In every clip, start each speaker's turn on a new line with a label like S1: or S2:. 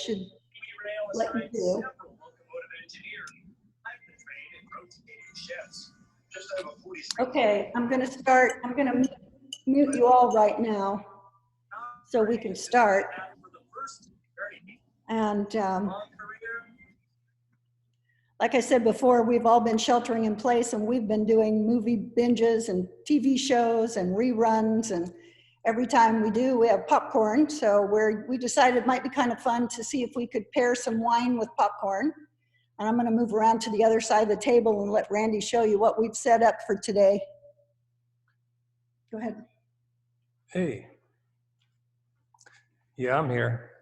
S1: should let you do. Okay, I'm going to start. I'm going to mute you all right now so we can start. And like I said before, we've all been sheltering in place, and we've been doing movie binges and TV shows and reruns, and every time we do, we have popcorn. So we decided it might be kind of fun to see if we could pair some wine with popcorn. And I'm going to move around to the other side of the table and let Randy show you what we've set up for today. Go ahead.
S2: Hey. Yeah, I'm here.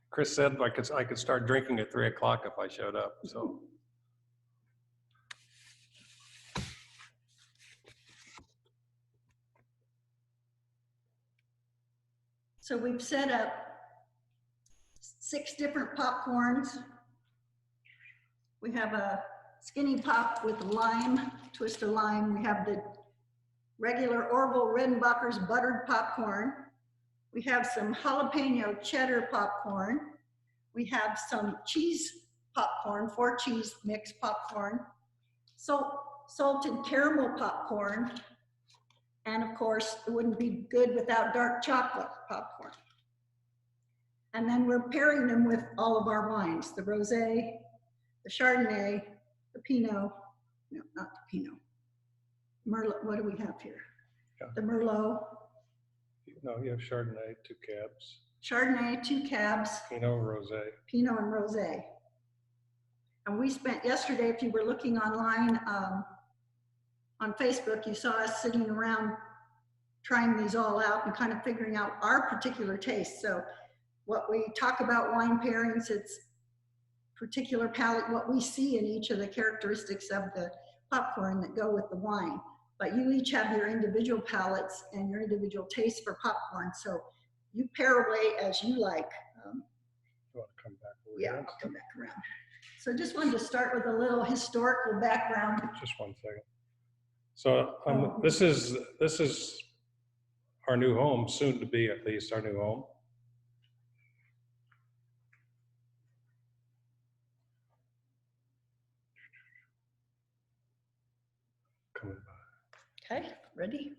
S2: Chris said I could start drinking at 3 o'clock if I showed up, so.
S1: So we've set up 6 different popcorns. We have a skinny pop with lime, twist of lime. We have the regular Orville Redenbacher's buttered popcorn. We have some jalapeno cheddar popcorn. We have some cheese popcorn, 4 cheese mix popcorn, salted caramel popcorn, and of course, it wouldn't be good without dark chocolate popcorn. And then we're pairing them with all of our wines, the rosé, the Chardonnay, the Pinot, no, not the Pinot, Merlot, what do we have here? Yeah. The Merlot.
S2: No, you have Chardonnay, 2 cabs.
S1: Chardonnay, 2 cabs.
S2: Pinot, rosé.
S1: Pinot and rosé. And we spent yesterday, if you were looking online on Facebook, you saw us sitting around trying these all out and kind of figuring out our particular taste. So what we talk about wine pairings, it's particular palate, what we see in each of the characteristics of the popcorn that go with the wine. But you each have your individual palates and your individual taste for popcorn. So you pair away as you like.
S2: You want to come back over
S1: Yeah,
S2: here?
S1: I'll come back around. So just wanted to start with a little historical background.
S2: Just 1 second. So this is our new home, soon to be at least our new home. Coming by.
S1: Okay, ready?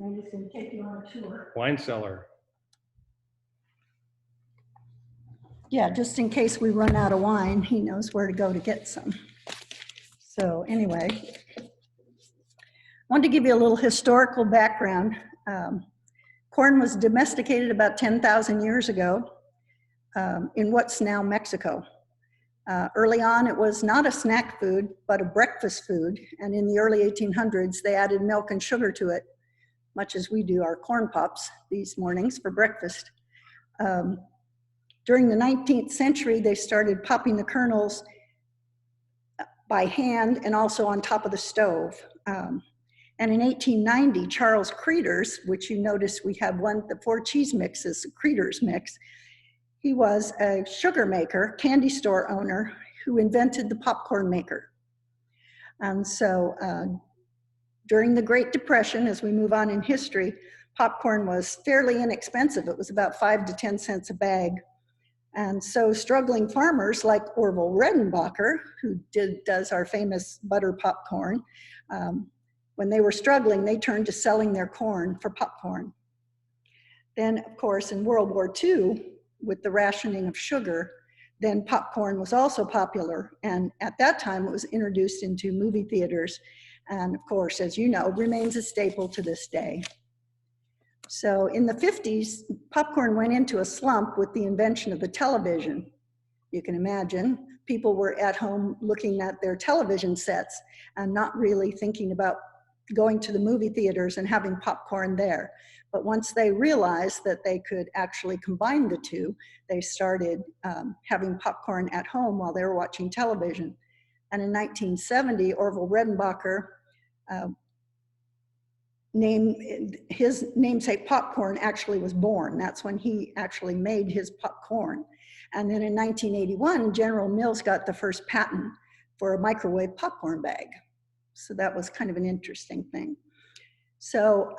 S1: I'm just going to take you on a tour.
S2: Wine cellar.
S1: Yeah, just in case we run out of wine, he knows where to go to get some. So anyway, I wanted to give you a little historical background. Corn was domesticated about 10,000 years ago in what's now Mexico. Early on, it was not a snack food, but a breakfast food. And in the early 1800s, they added milk and sugar to it, much as we do our corn pops these mornings for breakfast. During the 19th century, they started popping the kernels by hand and also on top of the stove. And in 1890, Charles Creeders, which you notice we have the 4 cheese mixes, Creeders mix, he was a sugar maker, candy store owner, who invented the popcorn maker. And so during the Great Depression, as we move on in history, popcorn was fairly inexpensive. It was about 5 to 10 cents a bag. And so struggling farmers like Orville Redenbacher, who does our famous butter popcorn, when they were struggling, they turned to selling their corn for popcorn. Then, of course, in World War II, with the rationing of sugar, then popcorn was also popular. And at that time, it was introduced into movie theaters. And of course, as you know, remains a staple to this day. So in the 50s, popcorn went into a slump with the invention of the television. You can imagine people were at home looking at their television sets and not really thinking about going to the movie theaters and having popcorn there. But once they realized that they could actually combine the two, they started having popcorn at home while they were watching television. And in 1970, Orville Redenbacher his namesake popcorn actually was born. That's when he actually made his popcorn. And then in 1981, General Mills got the first patent for a microwave popcorn bag. So that was kind of an interesting thing. So,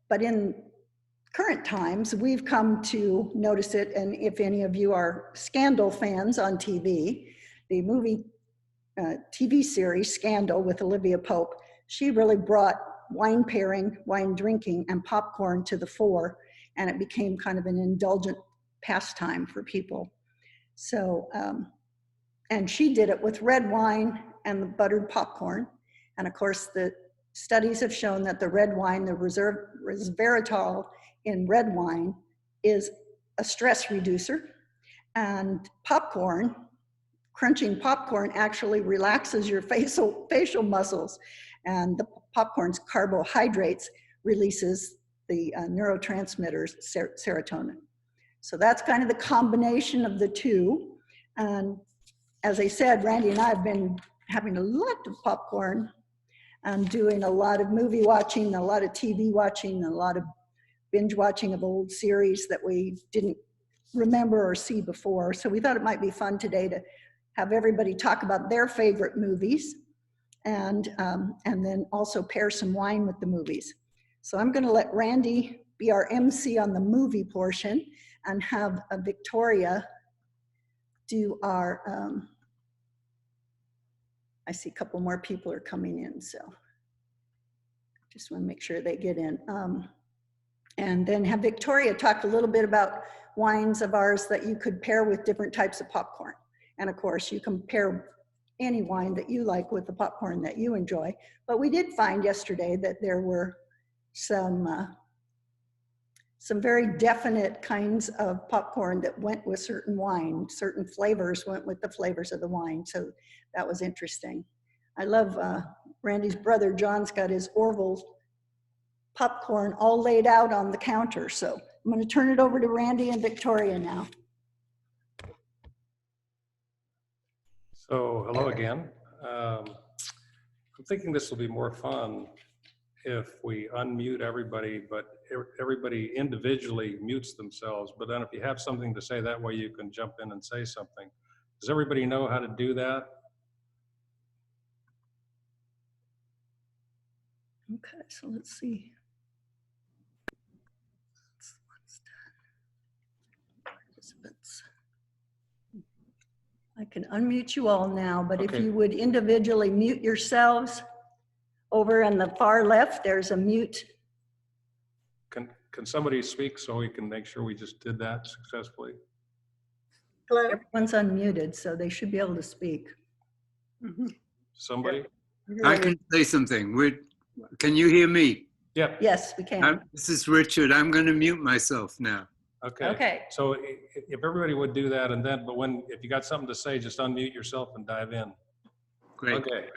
S1: but in current times, we've come to notice it, and if any of you are Scandal fans on TV, the movie TV series Scandal with Olivia Pope, she really brought wine pairing, wine drinking, and popcorn to the fore, and it became kind of an indulgent pastime for people. So, and she did it with red wine and the buttered popcorn. And of course, the studies have shown that the red wine, the resveratrol in red wine, is a stress reducer. And popcorn, crunching popcorn, actually relaxes your facial muscles. And the popcorn's carbohydrates releases the neurotransmitters, serotonin. So that's kind of the combination of the two. And as I said, Randy and I have been having a lot of popcorn and doing a lot of movie watching, a lot of TV watching, a lot of binge watching of old series that we didn't remember or see before. So we thought it might be fun today to have everybody talk about their favorite movies and then also pair some wine with the movies. So I'm going to let Randy be our MC on the movie portion and have Victoria do our, I see a couple more people are coming in, so just want to make sure they get in. And then have Victoria talk a little bit about wines of ours that you could pair with different types of popcorn. And of course, you can pair any wine that you like with the popcorn that you enjoy. But we did find yesterday that there were some very definite kinds of popcorn that went with certain wine. Certain flavors went with the flavors of the wine. So that was interesting. I love Randy's brother, John's got his Orville popcorn all laid out on the counter. So I'm going to turn it over to Randy and Victoria now.
S2: So hello again. I'm thinking this will be more fun if we unmute everybody, but everybody individually mutes themselves. But then if you have something to say, that way you can jump in and say something. Does everybody know how to do that?
S1: Okay, so let's see. Participants. I can unmute you all now, but
S2: Okay.
S1: if you would individually mute yourselves, over on the far left, there's a mute.
S2: Can somebody speak so we can make sure we just did that successfully?
S1: Hello. Everyone's unmuted, so they should be able to speak.
S2: Somebody?
S3: I can say something. Can you hear me?
S2: Yep.
S1: Yes, we can.
S3: This is Richard. I'm going to mute myself now.
S2: Okay.
S1: Okay.
S2: So if everybody would do that, and then, but if you got something to say, just unmute yourself and dive in.
S3: Great.
S2: Okay.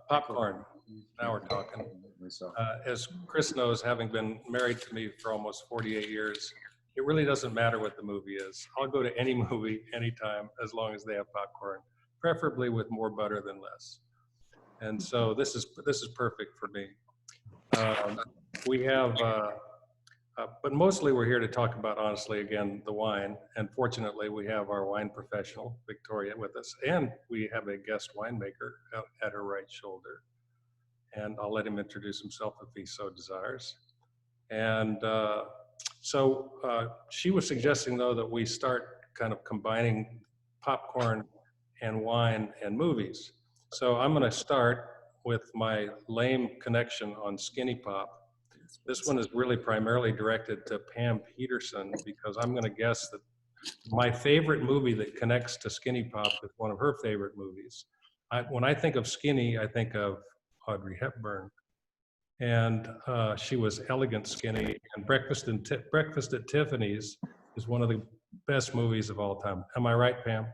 S2: Popcorn. Now we're talking. As Chris knows, having been married to me for almost 48 years, it really doesn't matter what the movie is. I'll go to any movie anytime as long as they have popcorn, preferably with more butter than less. And so this is perfect for me. We have, but mostly we're here to talk about, honestly, again, the wine. And fortunately, we have our wine professional, Victoria, with us. And we have a guest winemaker at her right shoulder. And I'll let him introduce himself if he so desires. And so she was suggesting, though, that we start kind of combining popcorn and wine and movies. So I'm going to start with my lame connection on Skinny Pop. This one is really primarily directed to Pam Peterson, because I'm going to guess that my favorite movie that connects to Skinny Pop is one of her favorite movies. When I think of Skinny, I think of Audrey Hepburn. And she was elegant skinny, and Breakfast at Tiffany's is one of the best movies of all time. Am I right, Pam?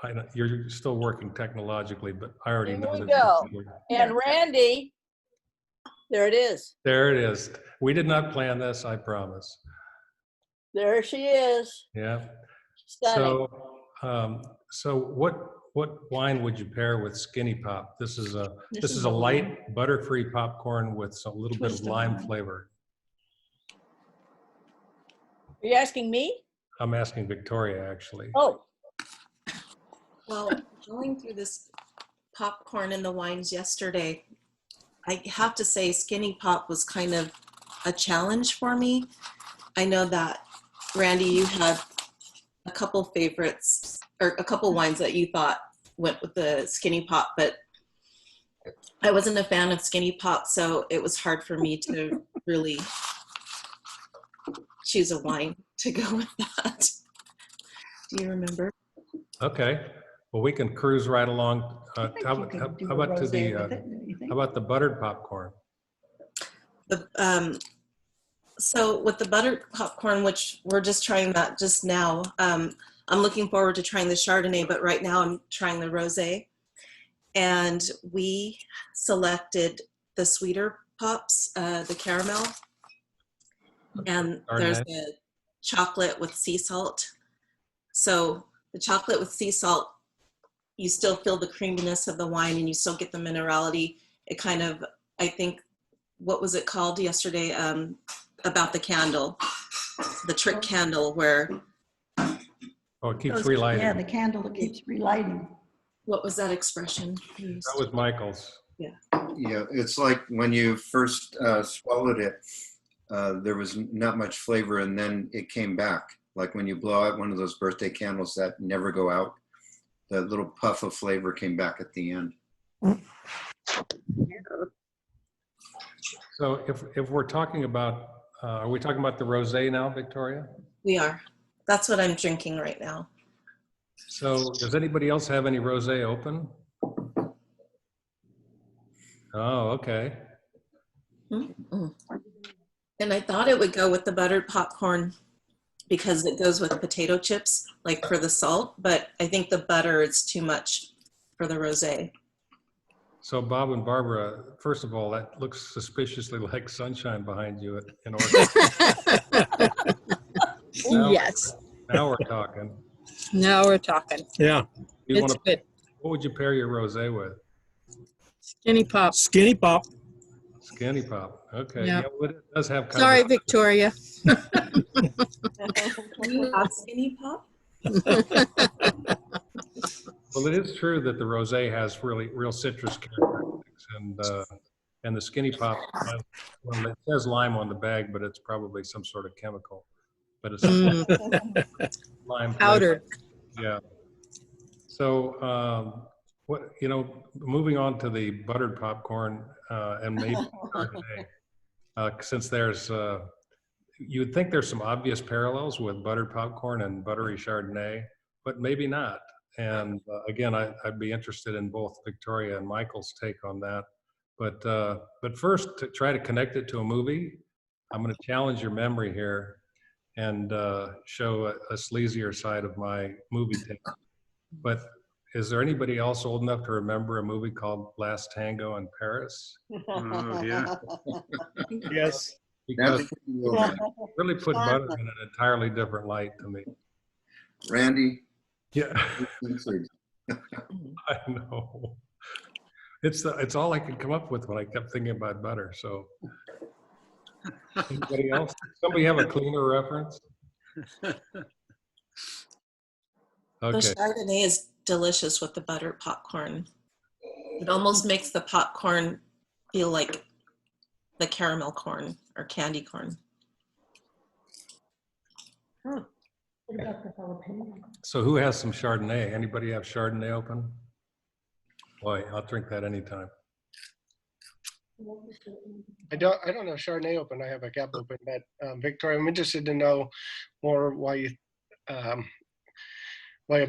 S2: I know you're still working technologically, but I already know that.
S4: Here we go. And Randy, there it is.
S2: There it is. We did not plan this, I promise.
S4: There she is.
S2: Yeah.
S4: Stunning.
S2: So what wine would you pair with Skinny Pop? This is a light butterfree popcorn with a little bit of lime flavor.
S4: Are you asking me?
S2: I'm asking Victoria, actually.
S4: Oh,
S5: Well, going through this popcorn and the wines yesterday, I have to say Skinny Pop was kind of a challenge for me. I know that, Randy, you had a couple favorites or a couple wines that you thought went with the Skinny Pop, but I wasn't a fan of Skinny Pop, so it was hard for me to really choose a wine to go with that. Do you remember?
S2: Okay. Well, we can cruise right along.
S1: I think
S2: How
S1: you could do
S2: how
S1: a
S2: about to the,
S1: rosé with it, don't you think?
S2: how about the buttered popcorn?
S5: So with the buttered popcorn, which we're just trying that just now, I'm looking forward to trying the Chardonnay, but right now I'm trying the rosé. And we selected the sweeter pops, the caramel, and there's
S2: Chardonnay?
S5: a chocolate with sea salt. So the chocolate with sea salt, you still feel the creaminess of the wine and you still get the minerality. It kind of, I think, what was it called yesterday about the candle, the trick candle where,
S2: Oh, it keeps
S1: Those-
S2: relighting.
S1: Yeah, the candle that keeps relighting.
S5: what was that expression used?
S2: That was Michael's.
S6: Yeah, it's like when you first swallowed it, there was not much flavor, and then it came back. Like when you blow out one of those birthday candles that never go out, that little puff of flavor came back at the end.
S2: So if we're talking about, are we talking about the rosé now, Victoria?
S5: We are. That's what I'm drinking right now.
S2: So does anybody else have any rosé open? Oh, okay.
S5: Mm. And I thought it would go with the buttered popcorn because it goes with potato chips, like for the salt, but I think the butter is too much for the rosé.
S2: So Bob and Barbara, first of all, that looks suspiciously like sunshine behind you in Oregon.
S4: Yes,
S2: Now we're talking.
S4: now we're talking.
S7: Yeah,
S2: You
S4: It's
S2: want to,
S4: good.
S2: what would you pair your rosé with?
S4: Skinny Pop.
S7: Skinny Pop.
S2: Skinny Pop. Okay.
S4: Yeah.
S2: Yeah, well, it does have kind
S4: Sorry,
S2: of
S4: Victoria.
S5: You have Skinny Pop?
S2: well, it is true that the rosé has real citrus characteristics, and the Skinny Pop, well, it says lime on the bag, but it's probably some sort of chemical. But it's lime
S4: Powdered.
S2: Yeah. So, moving on to the buttered popcorn and maybe Chardonnay, since there's, you'd think there's some obvious parallels with buttered popcorn and buttery Chardonnay, but maybe not. And again, I'd be interested in both Victoria and Michael's take on that. But first, to try to connect it to a movie, I'm going to challenge your memory here and show a sleazier side of my movie take. But is there anybody else old enough to remember a movie called Last Tango in Paris?
S3: Oh, yeah.
S7: Yes.
S2: Because
S6: That's
S2: it really put butter in an entirely different light to me.
S6: Randy,
S2: Yeah, I know. It's all I could come up with when I kept thinking about butter. So, anybody else? Somebody have a cleaner reference?
S5: The
S2: Okay.
S5: Chardonnay is delicious with the buttered popcorn. It almost makes the popcorn feel like the caramel corn or candy corn.
S2: So who has some Chardonnay? Anybody have Chardonnay open? Boy, I'll drink that anytime.
S8: I don't have Chardonnay open. I have a cap open, but Victoria, I'm interested to know more why a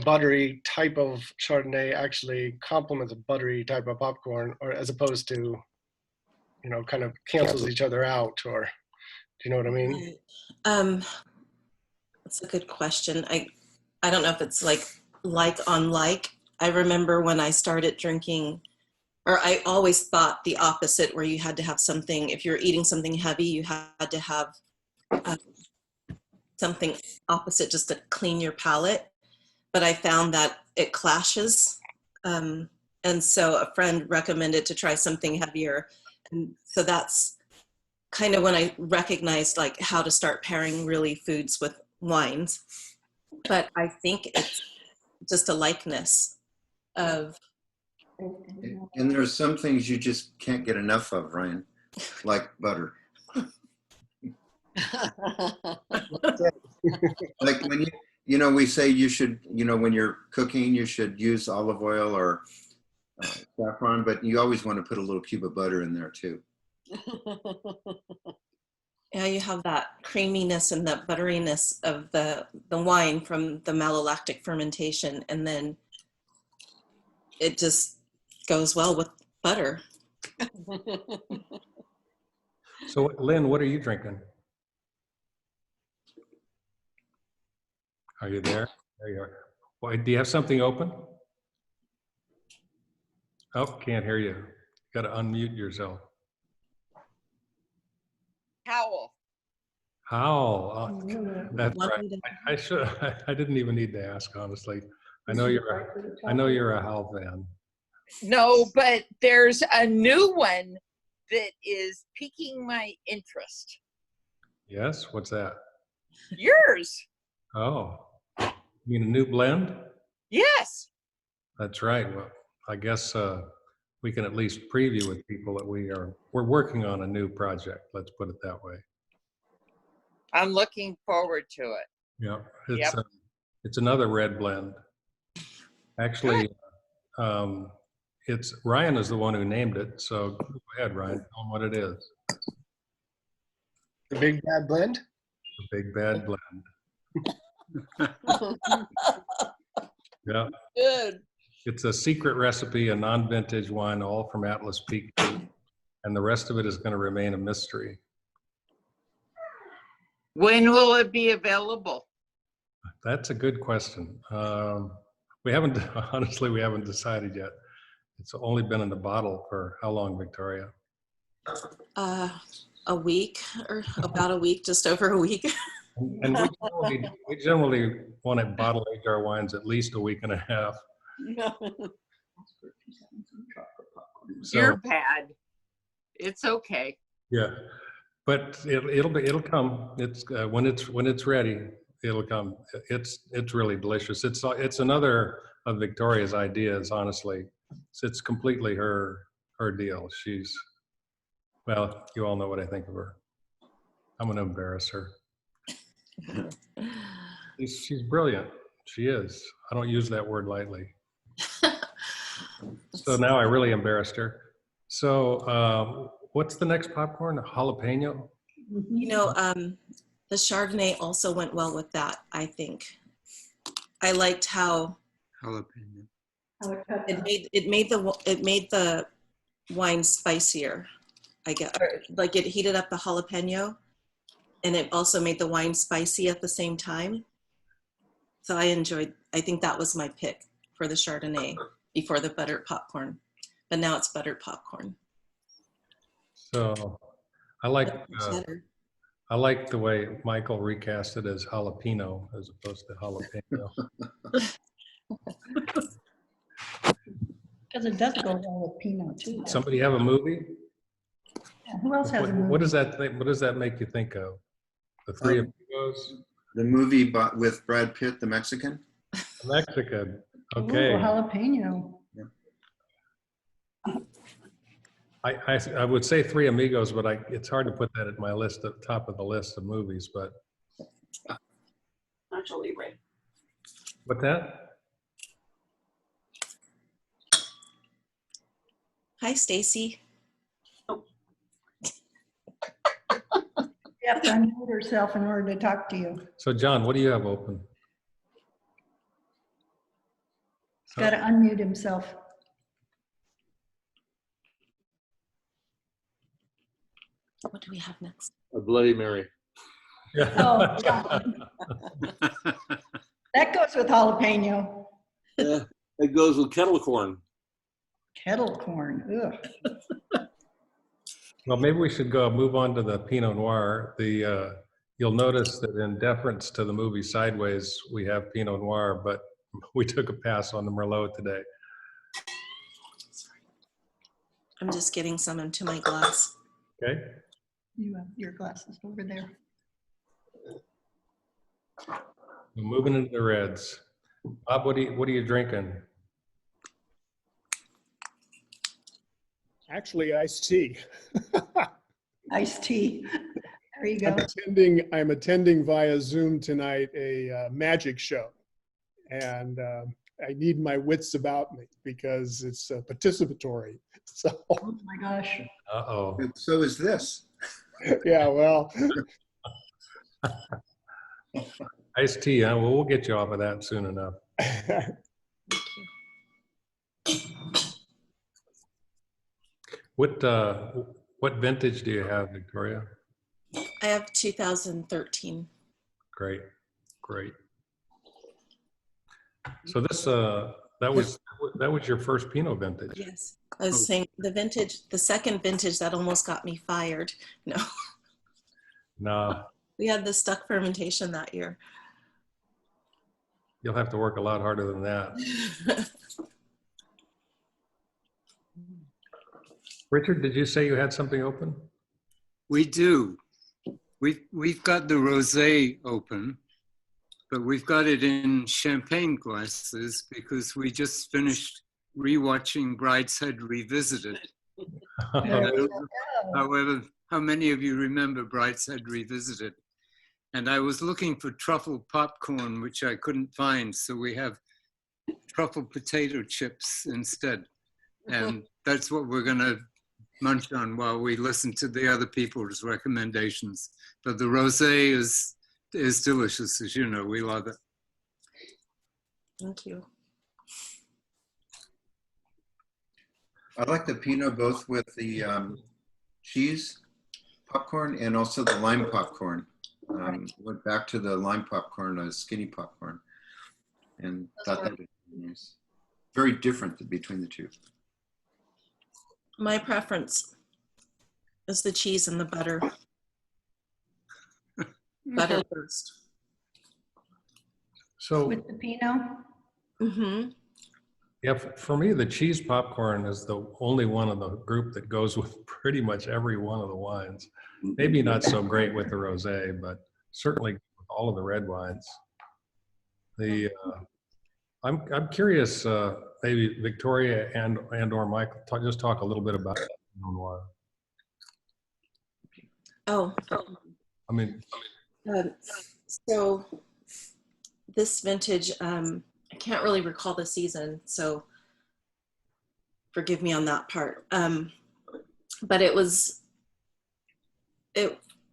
S8: buttery type of Chardonnay actually complements a buttery type of popcorn, or as opposed to, kind of cancels each other out, or do you know what I mean?
S5: That's a good question. I don't know if it's like on like. I remember when I started drinking, or I always thought the opposite, where you had to have something, if you're eating something heavy, you had to have something opposite just to clean your palate. But I found that it clashes. And so a friend recommended to try something heavier. And so that's kind of when I recognized like how to start pairing really foods with wines. But I think it's just a likeness of
S6: And there's some things you just can't get enough of, Ryan, like butter. Like when we say you should, when you're cooking, you should use olive oil or saffron, but you always want to put a little cube of butter in there too.
S5: Yeah, you have that creaminess and the butteriness of the wine from the malolactic fermentation, and then it just goes well with butter.
S2: So Lynn, what are you drinking? Are you there? There you are. Why, do you have something open? Oh, can't hear you. Got to unmute yourself.
S4: Howl.
S2: Howl. That's
S5: Want
S2: right.
S5: me to-
S2: I should. I didn't even need to ask, honestly. I know you're a Howl fan.
S4: No, but there's a new one that is piquing my interest.
S2: Yes. What's that?
S4: Yours.
S2: Oh, you mean a new blend?
S4: Yes.
S2: That's right. Well, I guess we can at least preview with people that we're working on a new project. Let's put it that way.
S4: I'm looking forward to it.
S2: Yeah,
S4: Yep.
S2: it's another red blend. Actually, it's Ryan is the one who named it. So go ahead, Ryan. Tell him what it is.
S8: The Big Bad Blend?
S2: The Big Bad Blend. Yeah.
S4: Good.
S2: It's a secret recipe, a non-vintage wine, all from Atlas Peak, and the rest of it is going to remain a mystery.
S4: When will it be available?
S2: That's a good question. We haven't, honestly, we haven't decided yet. It's only been in the bottle for how long, Victoria?
S5: A week, or about a week, just over a week.
S2: And we generally want to bottle age our wines at least a week and a half. So,
S4: You're bad. It's okay.
S2: yeah, but it'll come. It's when it's ready, it'll come. It's really delicious. It's another of Victoria's ideas. Honestly, it's completely her deal. Well, you all know what I think of her. I'm going to embarrass her. She's brilliant. She is. I don't use that word lightly. So now I really embarrassed her. So what's the next popcorn? Jalapeno?
S5: You know, the Chardonnay also went well with that, I think. I liked how
S3: Jalapeno.
S5: it made the wine spicier. I guess, like it heated up the jalapeno, and it also made the wine spicy at the same time. So I think that was my pick for the Chardonnay before the buttered popcorn, but now it's buttered popcorn.
S2: So I like the way Michael recast it as jalapeno as opposed to jalapeno.
S1: Because it does go well with Pinot too.
S2: Somebody have a movie?
S1: Yeah, who else has a movie?
S2: What does that make you think of? The Three Amigos?
S6: The movie with Brad Pitt, the Mexican.
S2: Mexican.
S1: Ooh,
S2: Okay.
S1: jalapeno.
S2: I would say Three Amigos, but it's hard to put that at my list, at the top of the list of movies. But
S9: Nacho Libre.
S2: what that?
S5: Hi, Stacy.
S1: You have to unmute herself in order to talk to you.
S2: So John, what do you have open?
S1: He's got to unmute himself.
S5: What do we have next?
S7: A Bloody Mary.
S1: Oh, John. That goes with jalapeno.
S7: Yeah, it goes with kettle corn.
S1: Kettle corn. Ugh.
S2: Well, maybe we should move on to the Pinot Noir. You'll notice that in deference to the movie Sideways, we have Pinot Noir, but we took a pass on the Merlot today.
S5: I'm just getting some into my glass.
S2: Okay.
S1: You have your glasses over there.
S2: We're moving into the reds. Bob, what are you drinking?
S9: Actually, iced tea.
S1: Iced tea. There you go.
S9: I'm attending via Zoom tonight a magic show, and I need my wits about me because it's participatory. So,
S1: Oh my gosh.
S2: Uh-oh.
S6: So is this.
S9: yeah, well,
S2: Iced tea, huh? Well, we'll get you off of that soon enough. What vintage do you have, Victoria?
S5: I have 2013.
S2: Great, great. So this that was your first Pinot vintage.
S5: Yes. I was saying the second vintage that almost got me fired. No,
S2: Nah,
S5: we had the stuck fermentation that year.
S2: you'll have to work a lot harder than that. Richard, did you say you had something open?
S3: We do. We've got the rosé open, but we've got it in champagne glasses because we just finished rewatching Brideshead Revisited. However, how many of you remember Brideshead Revisited? And I was looking for truffle popcorn, which I couldn't find, so we have truffle potato chips instead. And that's what we're gonna munch on while we listen to the other people's recommendations. But the rosé is delicious, as you know. We love it.
S5: Thank you.
S6: I like the Pinot both with the cheese popcorn and also the lime popcorn. Went back to the lime popcorn, skinny popcorn, and thought that was nice. Very different between the two.
S5: My preference is the cheese and the butter. Butter first.
S2: So
S1: With the Pinot?
S5: Mm-hmm.
S2: yeah, for me, the cheese popcorn is the only one of the group that goes with pretty much every one of the wines. Maybe not so great with the rosé, but certainly with all of the red wines. I'm curious, maybe Victoria and or Michael, just talk a little bit about that Pinot Noir.
S5: Oh,
S2: I mean,
S5: so this vintage, I can't really recall the season, so forgive me on that part. But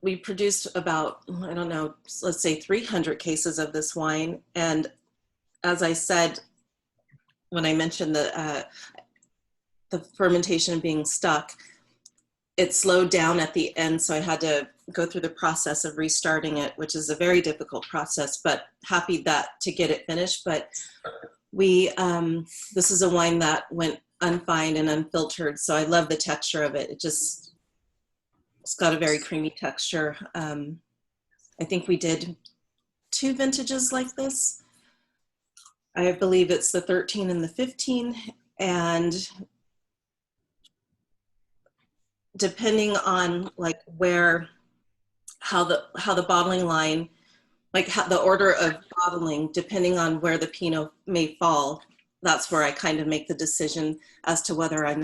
S5: we produced about, I don't know, let's say 300 cases of this wine. And as I said, when I mentioned the fermentation being stuck, it slowed down at the end. So I had to go through the process of restarting it, which is a very difficult process, but happy to get it finished. But this is a wine that went unfined and unfiltered. So I love the texture of it. It's got a very creamy texture. I think we did 2 vintages like this. I believe it's the 13 and the 15. And depending on like how the bottling line, like how the order of bottling, depending on where the Pinot may fall, that's where I kind of make the decision as to whether I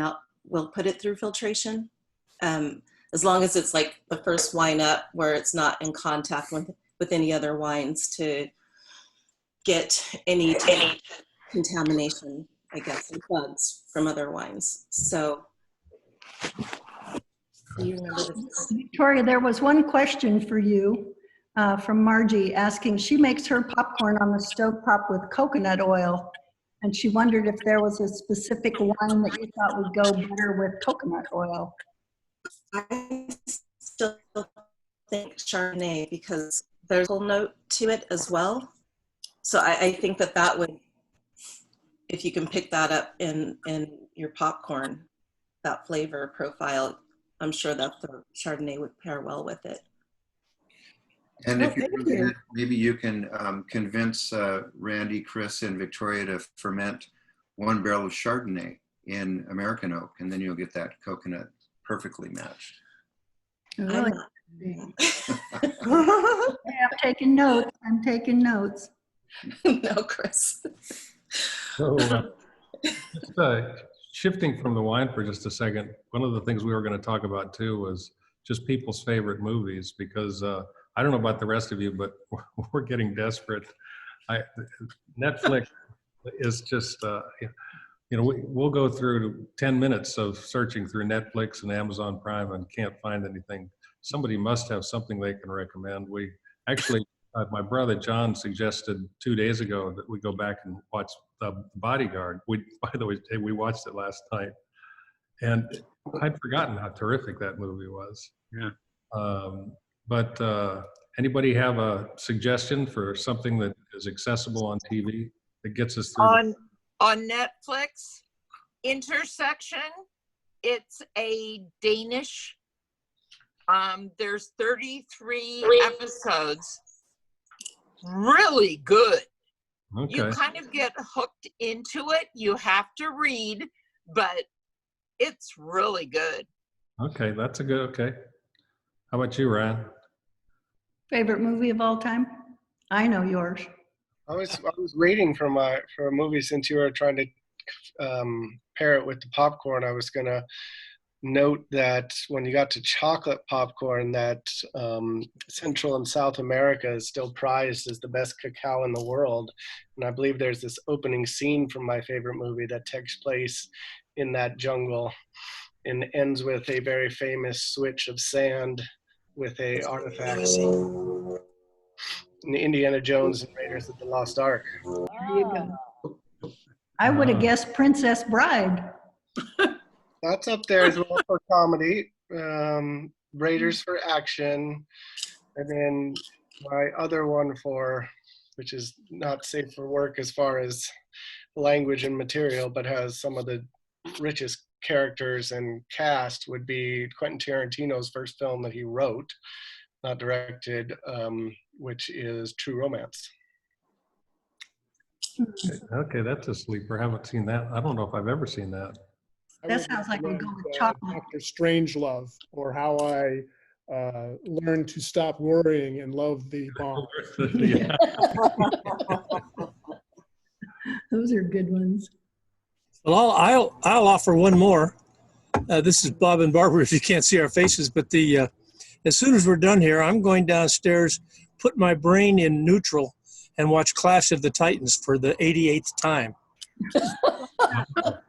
S5: will put it through filtration. As long as it's like the first wine up where it's not in contact with any other wines to get any contamination, I guess, and bugs from other wines. So, do you remember this?
S1: Victoria, there was one question for you from Margie asking, she makes her popcorn on the stovetop with coconut oil, and she wondered if there was a specific wine that you thought would go better with coconut oil.
S5: I still think Chardonnay because there's a whole note to it as well. So I think that would, if you can pick that up in your popcorn, that flavor profile, I'm sure that the Chardonnay would pair well with it.
S6: And if you maybe you can convince Randy, Chris, and Victoria to ferment 1 barrel of Chardonnay in American oak, and then you'll get that coconut perfectly matched.
S1: Really? I'm taking notes. I'm taking notes.
S5: No, Chris.
S2: so shifting from the wine for just a second, one of the things we were going to talk about too was just people's favorite movies, because I don't know about the rest of you, but we're getting desperate. Netflix is just, we'll go through 10 minutes of searching through Netflix and Amazon Prime and can't find anything. Somebody must have something they can recommend. We actually, my brother John suggested 2 days ago that we go back and watch The Bodyguard. By the way, we watched it last night, and I'd forgotten how terrific that movie was.
S3: Yeah.
S2: But anybody have a suggestion for something that is accessible on TV that gets us through?
S4: On Netflix, Intersection. It's a Danish. There's 33 episodes. Really good.
S2: Okay.
S4: You kind of get hooked into it. You have to read, but it's really good.
S2: Okay, that's a good. Okay. How about you, Ryan?
S1: Favorite movie of all time? I know yours.
S8: I was waiting for a movie, since you were trying to pair it with the popcorn. I was gonna note that when you got to chocolate popcorn, that Central and South America is still prized as the best cacao in the world. And I believe there's this opening scene from my favorite movie that takes place in that jungle and ends with a very famous switch of sand with a artifact. In Indiana Jones and Raiders of the Lost Ark.
S1: There you go. I would have guessed Princess Bride.
S8: That's up there as well for comedy. Raiders for action. And then my other one which is not safe for work as far as language and material, but has some of the richest characters and cast, would be Quentin Tarantino's first film that he wrote, not directed, which is True Romance.
S2: Okay, that's a sleeper. I haven't seen that. I don't know if I've ever seen that.
S1: That sounds like we go with chocolate.
S9: Dr. Strangelove, or how I learned to stop worrying and love the bomb.
S2: Yeah.
S1: Those are good ones.
S10: Well, I'll offer one more. This is Bob and Barbara, if you can't see our faces, but as soon as we're done here, I'm going downstairs, put my brain in neutral, and watch Clash of the Titans for the 88th time.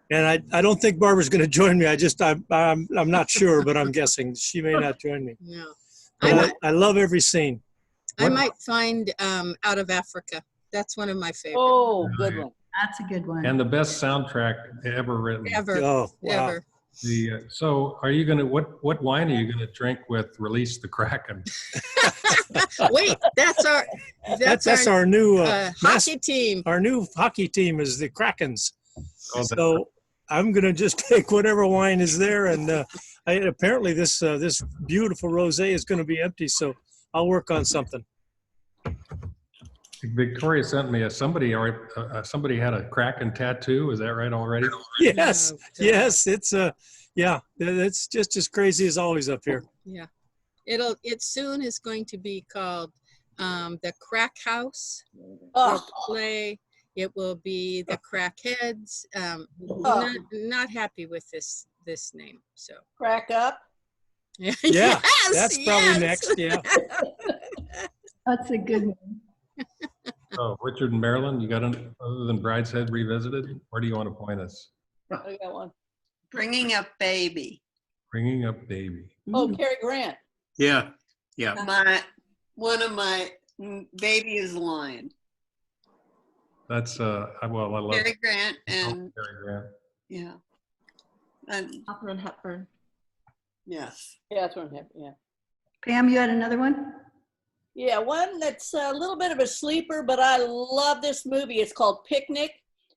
S10: And I don't think Barbara's going to join me. I'm not sure, but I'm guessing she may not join me.
S11: No.
S10: I love every scene.
S11: I might find Out of Africa. That's one of my favorites.
S12: Oh, good one.
S1: That's a good one.
S2: And the best soundtrack ever written.
S11: Ever.
S10: Oh, wow.
S11: Ever.
S2: So are you going to, what wine are you going to drink with Release the Kraken?
S11: Wait, that's our
S10: new
S11: hockey team.
S10: Our new hockey team is the Krakens.
S2: Oh,
S10: So I'm going to just take whatever wine is there. And apparently this beautiful rosé is going to be empty. So I'll work on something.
S2: Victoria sent me somebody had a Kraken tattoo. Is that right already?
S10: Yes,
S11: Oh,
S10: yes. It's it's just as crazy as always up here.
S11: Yeah. It soon is going to be called the Crack House.
S12: Oh.
S11: Play. It will be the Crackheads. Not happy with this name. So
S12: Crack up.
S10: Yeah,
S11: Yes,
S10: that's probably next. Yeah.
S1: That's a good one.
S2: Oh, Richard and Marilyn, you got an, other than Brideshead Revisited? Where do you want to point us?
S12: I got one.
S13: Bringing Up Baby.
S2: Bringing Up Baby.
S12: Oh, Cary Grant.
S3: Yeah.
S13: One of my Baby is Lion.
S2: That's I love
S13: Cary Grant and
S2: Cary Grant.
S13: yeah. And
S5: Katharine Hepburn.
S13: yes.
S12: Yeah, that's one. Yeah.
S1: Pam, you had another one?
S12: Yeah, one that's a little bit of a sleeper, but I love this movie. It's called Picnic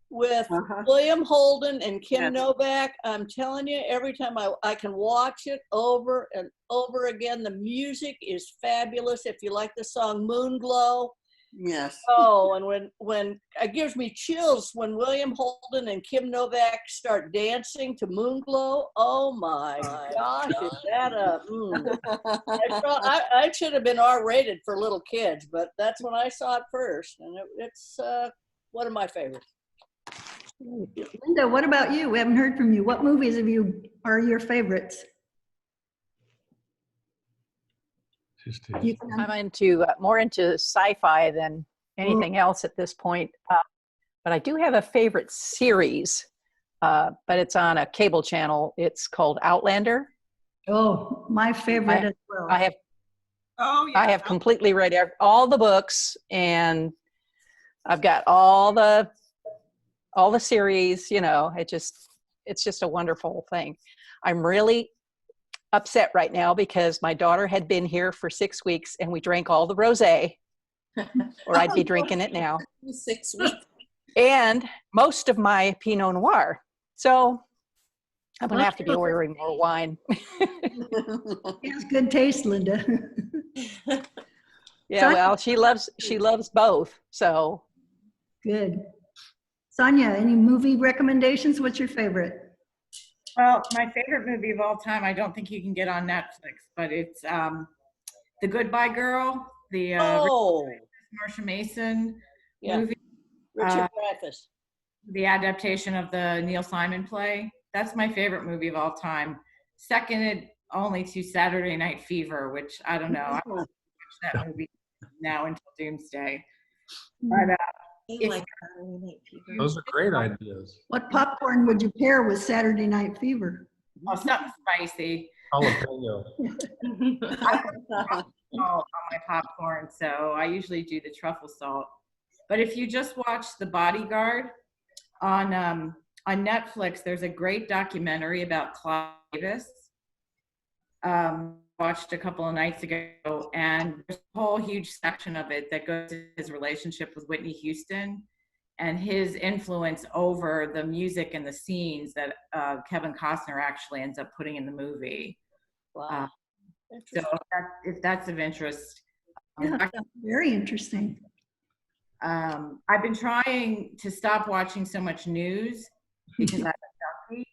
S12: with William Holden and Kim Novak. I'm telling you, every time I can watch it over and over again. The music is fabulous. If you like the song Moonglow.
S13: Yes.
S12: Oh, and when it gives me chills when William Holden and Kim Novak start dancing to Moonglow. Oh my gosh, is that I should have been R-rated for little kids, but that's when I saw it first, and it's one of my favorites.
S1: Linda, what about you? We haven't heard from you. What movies are your favorites? You can-
S14: I'm into more into sci-fi than anything else at this point. But I do have a favorite series, but it's on a cable channel. It's called Outlander.
S1: Oh, my favorite as well.
S14: I have I have completely read all the books, and I've got all the series. You know, it's just a wonderful thing. I'm really upset right now because my daughter had been here for 6 weeks and we drank all the rosé, or I'd be drinking it now.
S5: 6 weeks.
S14: And most of my Pinot Noir. So I'm going to have to be ordering more wine.
S1: She has good taste, Linda.
S14: Yeah, well, she loves both. So
S1: good. Sonia, any movie recommendations? What's your favorite?
S15: Well, my favorite movie of all time, I don't think you can get on Netflix, but it's The Goodbye Girl, the Marsha Mason movie.
S12: Richard Dreyfuss.
S15: The adaptation of the Neil Simon play. That's my favorite movie of all time. Seconded only to Saturday Night Fever, which I don't know. I watch that movie now until Doomsday. But
S2: those are great ideas.
S1: What popcorn would you pair with Saturday Night Fever?
S15: Oh, something spicy.
S2: Jalapeno.
S15: I put salt on my popcorn, so I usually do the truffle salt. But if you just watch The Bodyguard on Netflix, there's a great documentary about Clive Davis. Watched a couple of nights ago, and there's a whole huge section of it that goes to his relationship with Whitney Houston and his influence over the music and the scenes that Kevin Costner actually ends up putting in the movie.
S12: Wow.
S15: So if that's of interest.
S1: Yeah, that's very interesting.
S15: I've been trying to stop watching so much news because I'm a junkie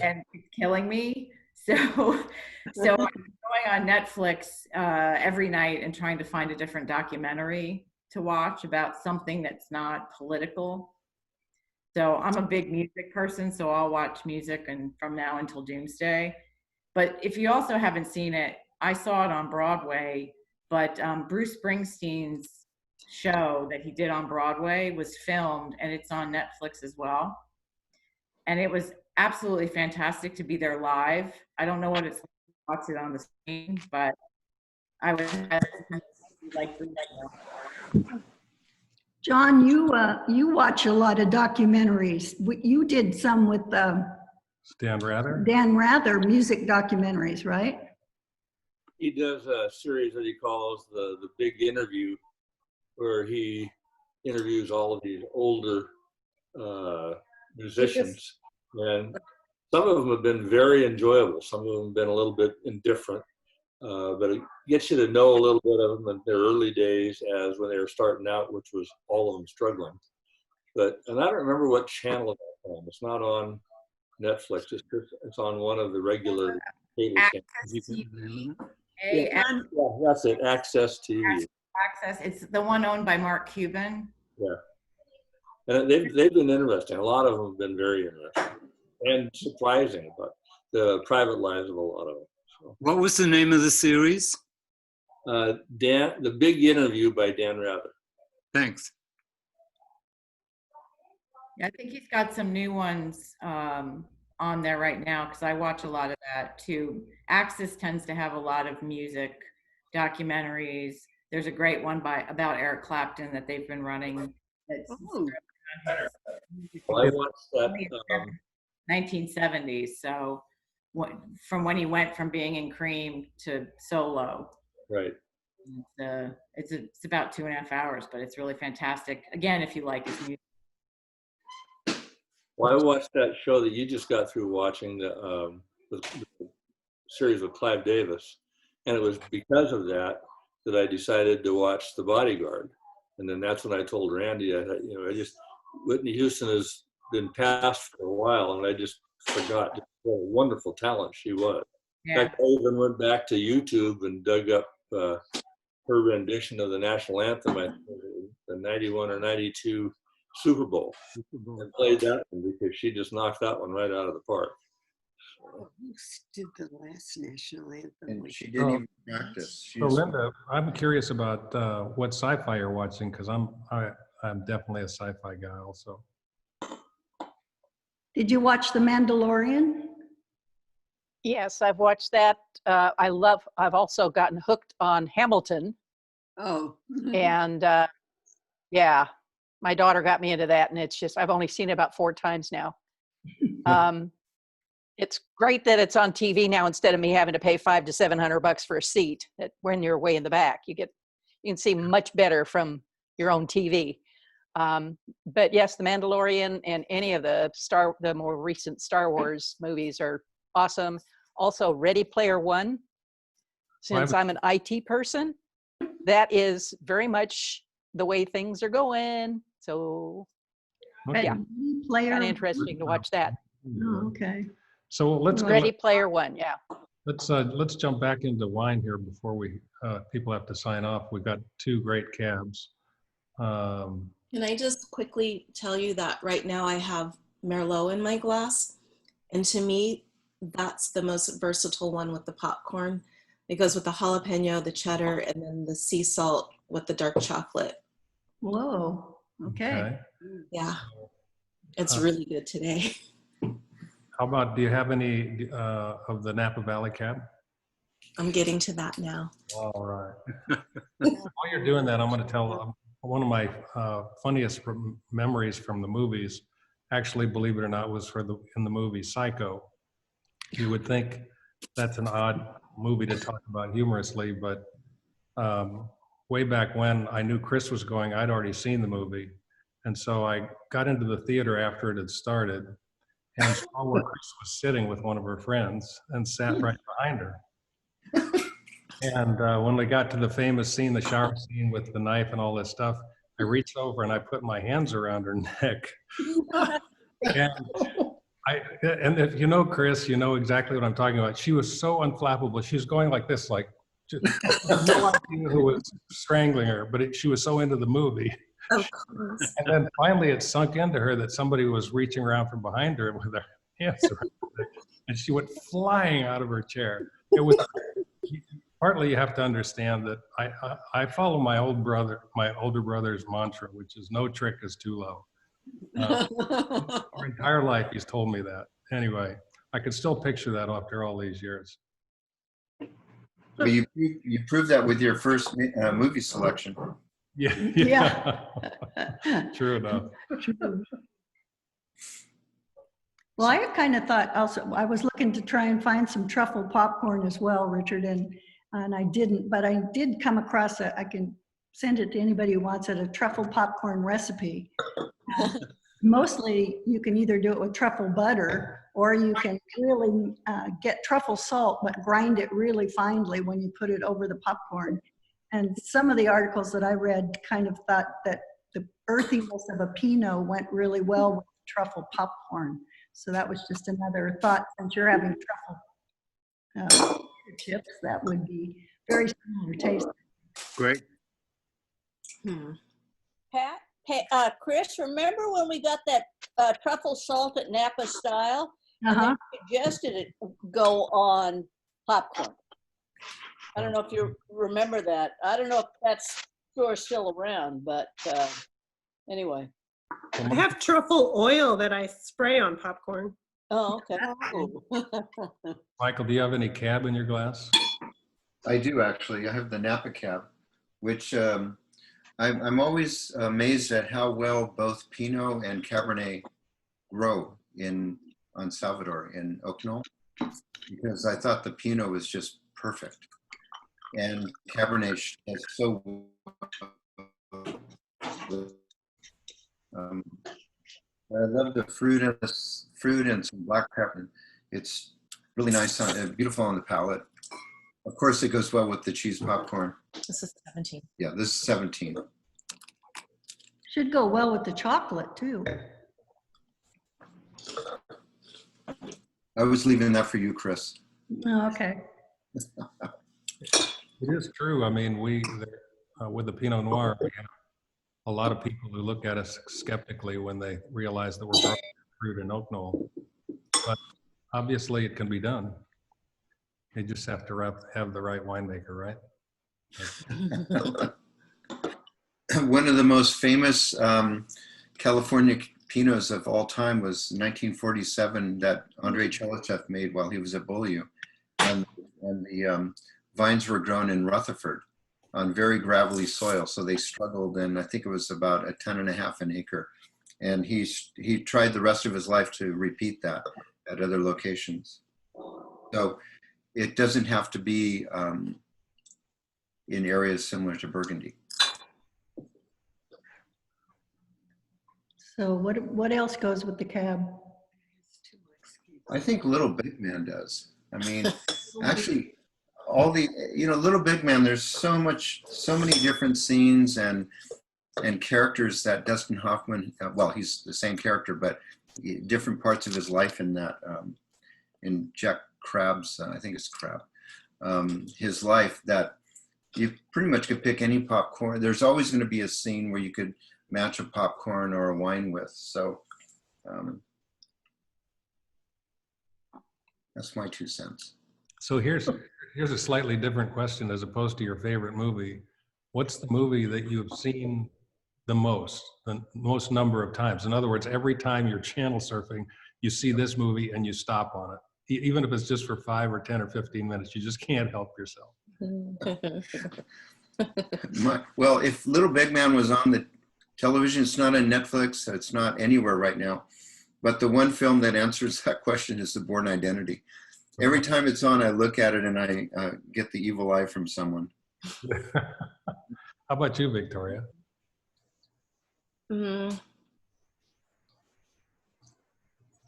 S15: and it's killing me. So I'm going on Netflix every night and trying to find a different documentary to watch about something that's not political. So I'm a big music person, so I'll watch music and from now until Doomsday. But if you also haven't seen it, I saw it on Broadway, but Bruce Springsteen's show that he did on Broadway was filmed, and it's on Netflix as well. And it was absolutely fantastic to be there live. I don't know what it's like to watch it on the screen, but I was like,
S1: John, you watch a lot of documentaries. You did some with
S2: Dan Rather?
S1: Dan Rather, music documentaries, right?
S7: He does a series that he calls the Big Interview, where he interviews all of these older musicians. And some of them have been very enjoyable. Some of them have been a little bit indifferent. But it gets you to know a little bit of them in their early days as when they were starting out, which was all of them struggling. And I don't remember what channel it's on. It's not on Netflix. It's on one of the regular cable channels. Yeah, that's it. Access TV.
S15: Access. It's the one owned by Mark Cuban.
S7: Yeah, and they've been interesting. A lot of them have been very interesting and surprising about the private lives of a lot of them. So.
S3: What was the name of the series?
S7: The Big Interview by Dan Rather.
S3: Thanks.
S15: Yeah, I think he's got some new ones on there right now because I watch a lot of that too. Access tends to have a lot of music documentaries. There's a great one about Eric Clapton that they've been running.
S7: Well, I watched that
S15: 1970s. So from when he went from being in Cream to solo.
S7: Right.
S15: It's about 2.5 hours, but it's really fantastic. Again, if you like his music.
S7: Well, I watched that show that you just got through watching, the series with Clive Davis, and it was because of that I decided to watch The Bodyguard. And then that's when I told Randy, Whitney Houston has been passed for a while, and I just forgot just what a wonderful talent she was.
S15: Yeah.
S7: In fact, I even went back to YouTube and dug up her rendition of the national anthem, the 91 or 92 Super Bowl and played that one because she just knocked that one right out of the park.
S13: Who did the last national anthem?
S6: And she didn't even practice. She
S2: So
S6: just-
S2: Linda, I'm curious about what sci-fi you're watching, because I'm definitely a sci-fi guy also.
S1: Did you watch The Mandalorian?
S14: Yes, I've watched that. I've also gotten hooked on Hamilton.
S13: Oh.
S14: And yeah, my daughter got me into that, and it's just, I've only seen it about 4 times now. It's great that it's on TV now instead of me having to pay $500 to $700 for a seat when you're way in the back. You can see much better from your own TV. But yes, The Mandalorian and any of the more recent Star Wars movies are awesome. Also, Ready Player One. Since I'm an IT person, that is very much the way things are going. So, yeah, kind of interesting to watch that.
S1: Oh, okay.
S2: So let's go.
S14: Ready Player One, yeah.
S2: Let's jump back into wine here before we people have to sign off. We've got 2 great cabs.
S5: Can I just quickly tell you that right now I have Merlot in my glass, and to me, that's the most versatile one with the popcorn. It goes with the jalapeno, the cheddar, and then the sea salt with the dark chocolate.
S1: Whoa. Okay.
S5: Yeah, it's really good today.
S2: How about, do you have any of the Napa Valley cab?
S5: I'm getting to that now.
S2: All right. While you're doing that, I'm going to tell one of my funniest memories from the movies. Actually, believe it or not, was in the movie Psycho. You would think that's an odd movie to talk about humorously, but way back when I knew Chris was going, I'd already seen the movie. And so I got into the theater after it had started and saw where Chris was sitting with one of her friends and sat right behind her. And when we got to the famous scene, the shower scene with the knife and all this stuff, I reached over and I put my hands around her neck. And if you know Chris, you know exactly what I'm talking about. She was so unflappable. She was going like this, like, just no idea who was strangling her, but she was so into the movie.
S5: Of course.
S2: And then finally it sunk into her that somebody was reaching around from behind her with their hands around her, and she went flying out of her chair. It was partly, you have to understand that I follow my older brother's mantra, which is no trick is too low. Our entire life he's told me that. Anyway, I could still picture that after all these years.
S6: So you proved that with your first movie selection.
S2: Yeah. True enough.
S1: True. Well, I kind of thought also, I was looking to try and find some truffle popcorn as well, Richard, and I didn't, but I did come across I can send it to anybody who wants it, a truffle popcorn recipe. Mostly you can either do it with truffle butter, or you can really get truffle salt, but grind it really finely when you put it over the popcorn. And some of the articles that I read kind of thought that the earthiness of a Pinot went really well with truffle popcorn. So that was just another thought. Since you're having truffle chips, that would be very similar taste.
S3: Great.
S12: Pat, Chris, remember when we got that truffle salt at Napa Style? And they suggested it go on popcorn. I don't know if you remember that. I don't know if that store is still around, but anyway.
S16: I have truffle oil that I spray on popcorn.
S12: Oh, okay.
S2: Michael, do you have any cab in your glass?
S6: I do, actually. I have the Napa cab, which I'm always amazed at how well both Pinot and Cabernet grow on Salvador in Okno, because I thought the Pinot was just perfect. And Cabernet is so I love the fruit and some black pepper. It's really nice, beautiful on the palate. Of course, it goes well with the cheese popcorn.
S5: This is 17.
S6: Yeah, this is 17.
S1: Should go well with the chocolate too.
S6: I was leaving that for you, Chris.
S1: Oh, okay.
S2: It is true. I mean, with the Pinot Noir, we have a lot of people who look at us skeptically when they realize that we're growing fruit in Oak Knoll. But obviously it can be done. You just have to have the right winemaker, right?
S6: One of the most famous California Pinots of all time was 1947 that Andrei Chelachev made while he was at Beaulieu. And the vines were grown in Rutherford on very gravelly soil. So they struggled, and I think it was about a 10.5 an acre. And he tried the rest of his life to repeat that at other locations. So it doesn't have to be in areas similar to Burgundy.
S1: So what else goes with the cab?
S6: I think Little Big Man does. I mean, actually, all the, Little Big Man, there's so many different scenes and characters that Dustin Hoffman, well, he's the same character, but different parts of his life in that, in Jack Crab's, I think it's Crab, his life, that you pretty much could pick any popcorn. There's always going to be a scene where you could match a popcorn or a wine with. So that's my 2 cents.
S2: So here's a slightly different question as opposed to your favorite movie. What's the movie that you've seen the most number of times? In other words, every time you're channel surfing, you see this movie and you stop on it. Even if it's just for 5 or 10 or 15 minutes, you just can't help yourself.
S6: Well, if Little Big Man was on the television, it's not on Netflix, it's not anywhere right now. But the one film that answers that question is The Bourne Identity. Every time it's on, I look at it and I get the evil eye from someone.
S2: How about you, Victoria?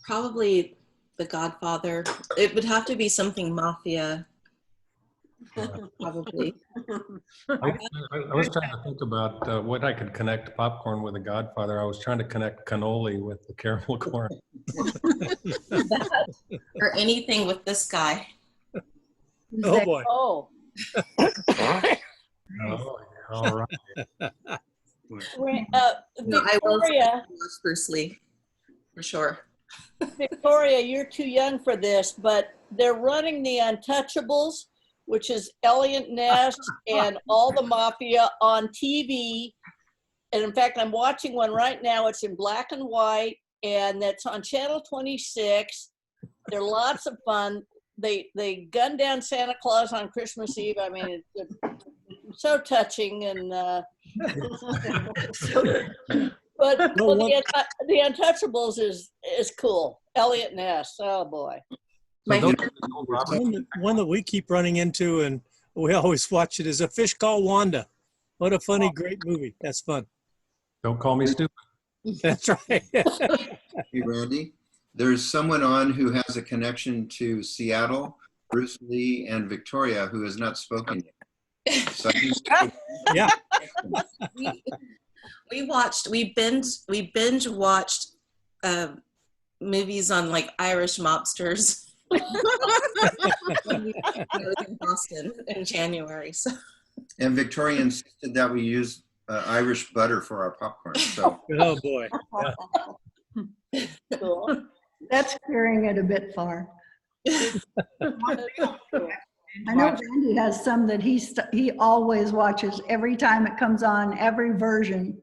S5: Probably The Godfather. It would have to be something mafia. Probably.
S2: I was trying to think about what I could connect popcorn with The Godfather. I was trying to connect cannoli with the caramel corn.
S5: Or anything with this guy.
S10: Oh boy.
S12: Oh.
S2: Oh, all right.
S5: No, I will say
S12: Victoria,
S5: Bruce Lee, for sure.
S12: Victoria, you're too young for this, but they're running The Untouchables, which is Elliot Ness and all the mafia on TV. And in fact, I'm watching one right now. It's in black and white, and that's on Channel 26. They're lots of fun. They gun down Santa Claus on Christmas Eve. I mean, it's so touching. And but the Untouchables is cool. Elliot Ness. Oh boy.
S10: One that we keep running into and we always watch it is A Fish Called Wanda. What a funny, great movie. That's fun.
S2: Don't call me stupid.
S10: That's right.
S6: Hey, Randy, there's someone on who has a connection to Seattle, Bruce Lee, and Victoria who has not spoken yet. So
S10: yeah.
S5: We binge watched movies on like Irish mobsters. When I was in Boston in January. So.
S6: And Victoria insisted that we use Irish butter for our popcorn. So.
S10: Oh boy.
S1: Yeah. Cool. That's carrying it a bit far. I know Randy has some that he always watches every time it comes on, every version.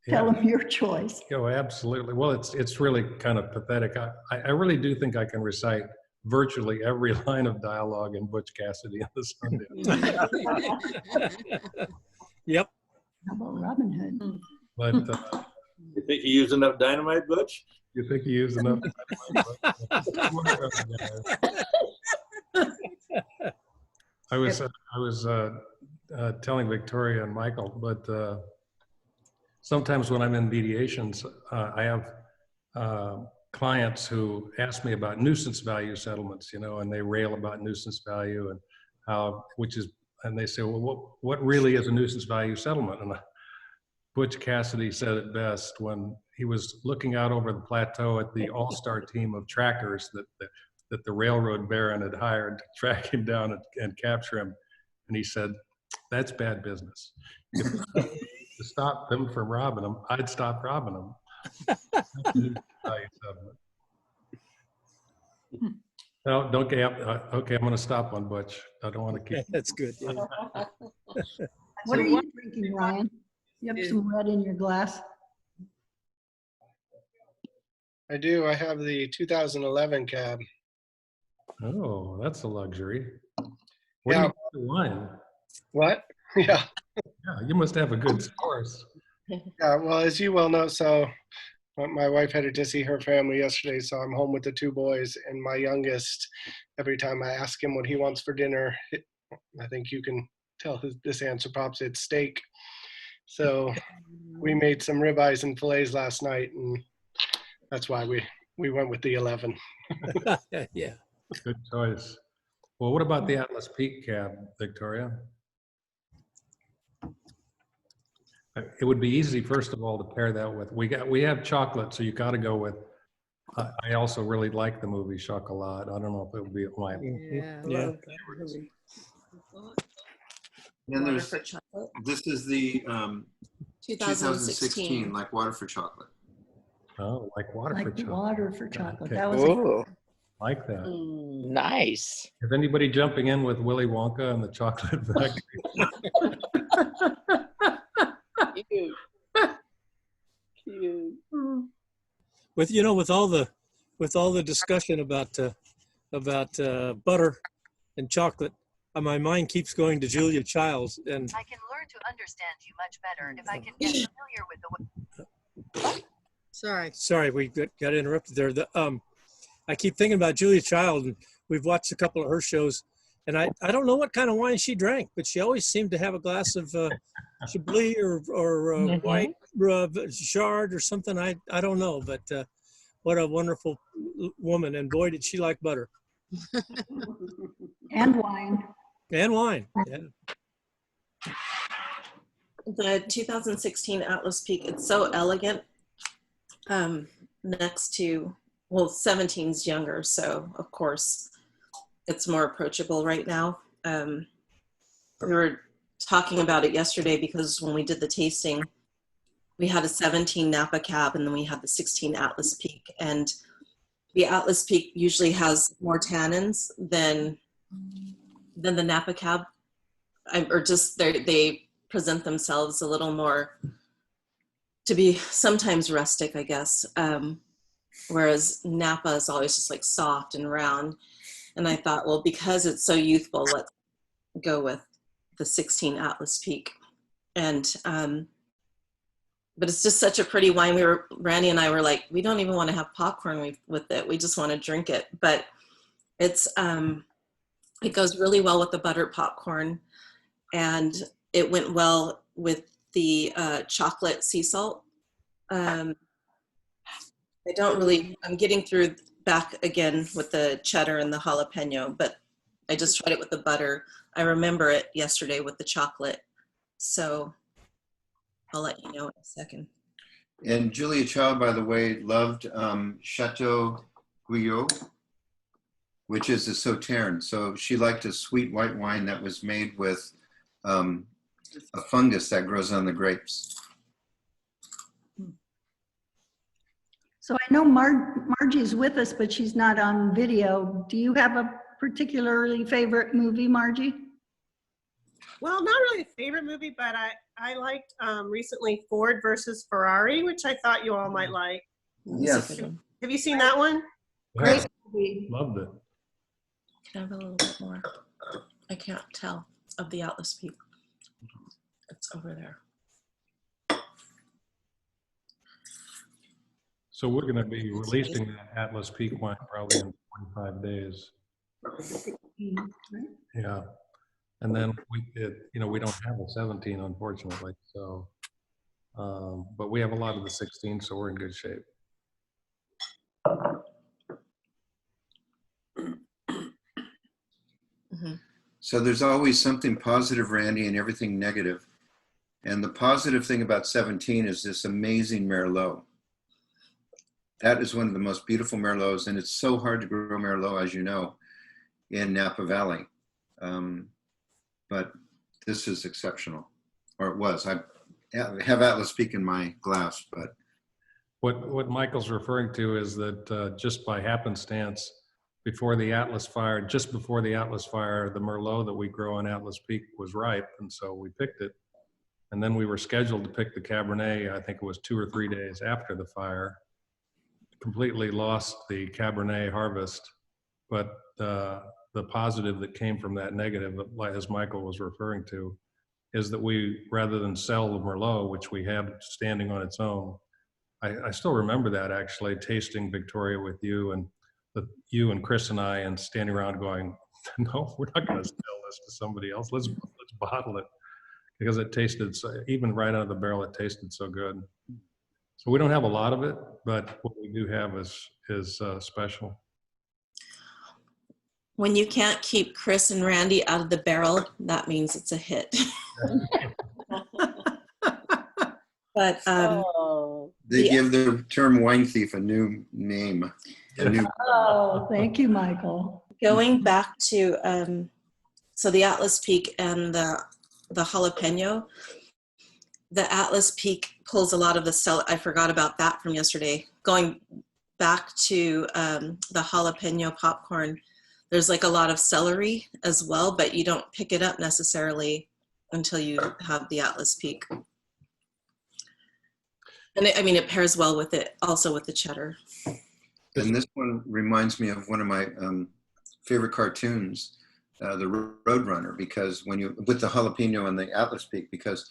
S2: Yeah.
S1: Tell him your choice.
S2: Oh, absolutely. Well, it's really kind of pathetic. I really do think I can recite virtually every line of dialogue in Butch Cassidy and the Sundance.
S10: Yep.
S1: How about Robin Hood?
S2: But
S7: you think you used enough dynamite, Butch?
S2: You think you used enough I was telling Victoria and Michael, but sometimes when I'm in mediations, I have clients who ask me about nuisance value settlements, and they rail about nuisance value and and they say, well, what really is a nuisance value settlement? And Butch Cassidy said it best when he was looking out over the plateau at the all-star team of trackers that the railroad baron had hired to track him down and capture him. And he said, that's bad business. Just stop them from robbing them, I'd stop robbing them. No, don't get up. Okay, I'm going to stop on Butch. I don't want to keep.
S10: That's good. Yeah.
S1: What are you drinking, Ryan? You have some red in your glass?
S8: I do. I have the 2011 cab.
S2: Oh, that's a luxury. What
S8: Yeah.
S2: do you do wine?
S8: What? Yeah.
S2: Yeah, you must have a good source.
S8: Yeah. Well, as you well know, so my wife headed to see her family yesterday, so I'm home with the two boys. And my youngest, every time I ask him what he wants for dinner, I think you can tell this answer pops, it's steak. So we made some ribeyes and fillets last night, and that's why we went with the 11.
S10: Yeah.
S2: Good choice. Well, what about the Atlas Peak cab, Victoria? It would be easy, first of all, to pair that with, we have chocolate, so you got to go with, I also really like the movie Chocolat. I don't know if it would be my.
S11: Yeah.
S10: Yeah.
S6: Then
S5: Water
S6: there's,
S5: for chocolate.
S6: this is the
S5: 2016.
S6: like Water for Chocolate.
S2: Oh, like water for
S1: Like
S2: chocolate.
S1: water for chocolate.
S2: Okay.
S1: That was
S4: Ooh,
S2: Like that.
S4: nice.
S2: Is anybody jumping in with Willy Wonka and the Chocolate Factory?
S12: Cute. Cute.
S10: With with all the discussion about butter and chocolate, my mind keeps going to Julia Childs, and
S17: I can learn to understand you much better if I can get familiar with the way.
S10: sorry, we got interrupted there. I keep thinking about Julia Child, and we've watched a couple of her shows, and I don't know what kind of wine she drank, but she always seemed to have a glass of Chablis or white Chard or something. I don't know, but what a wonderful woman, and boy, did she like butter.
S1: and wine.
S10: And wine, yeah.
S5: The 2016 Atlas Peak, it's so elegant. Next to, well, 17's younger, so of course it's more approachable right now. We were talking about it yesterday because when we did the tasting, we had a 17 Napa cab and then we had the 16 Atlas Peak. And the Atlas Peak usually has more tannins than the Napa cab, or just they present themselves a little more to be sometimes rustic, I guess. Whereas Napa is always just like soft and round. And I thought, well, because it's so youthful, let's go with the 16 Atlas Peak. And but it's just such a pretty wine. Randy and I were like, we don't even want to have popcorn with it. We just want to drink it. But it's it goes really well with the buttered popcorn, and it went well with the chocolate sea salt. I'm getting through back again with the cheddar and the jalapeno, but I just tried it with the butter. I remember it yesterday with the chocolate. So I'll let you know in a second.
S6: And Julia Child, by the way, loved Chateau Guyot, which is a Sauterne. So she liked a sweet white wine that was made with a fungus that grows on the grapes.
S1: So I know Margie's with us, but she's not on video. Do you have a particularly favorite movie, Margie?
S16: Well, not really a favorite movie, but I liked recently Ford versus Ferrari, which I thought you all might like.
S6: Yes.
S16: Have you seen that one?
S1: Great movie.
S2: Loved it.
S5: Can I have a little bit more? I can't tell of the Atlas Peak. It's over there.
S2: So we're going to be releasing that Atlas Peak wine probably in 25 days. Yeah. And then we don't have a 17, unfortunately. So, but we have a lot of the 16, so we're in good shape.
S6: So there's always something positive, Randy, and everything negative. And the positive thing about 17 is this amazing Merlot. That is one of the most beautiful Merlots, and it's so hard to grow Merlot, as you know, in Napa Valley. But this is exceptional, or it was. have Atlas Peak in my glass, but
S2: What Michael's referring to is that just by happenstance, before the Atlas fire, just before the Atlas fire, the Merlot that we grow on Atlas Peak was ripe, and so we picked it. And then we were scheduled to pick the Cabernet, I think it was 2 or 3 days after the fire. Completely lost the Cabernet harvest, but the positive that came from that negative, as Michael was referring to, is that we, rather than sell the Merlot, which we had standing on its own, I still remember that actually, tasting Victoria with you and you and Chris and I, and standing around going, no, we're not going to sell this to somebody else. Let's bottle it, because it tasted so, even right out of the barrel, it tasted so good. So we don't have a lot of it, but what we do have is special.
S5: When you can't keep Chris and Randy out of the barrel, that means it's a hit. But
S6: they give the term wine thief a new name.
S1: Oh, thank you, Michael.
S5: Going back to so the Atlas Peak and the jalapeno. The Atlas Peak pulls a lot of the I forgot about that from yesterday. Going back to the jalapeno popcorn, there's like a lot of celery as well, but you don't pick it up necessarily until you have the Atlas Peak. And it pairs well with it, also with the cheddar.
S6: And this one reminds me of one of my favorite cartoons, the Roadrunner, because with the jalapeno and the Atlas Peak, because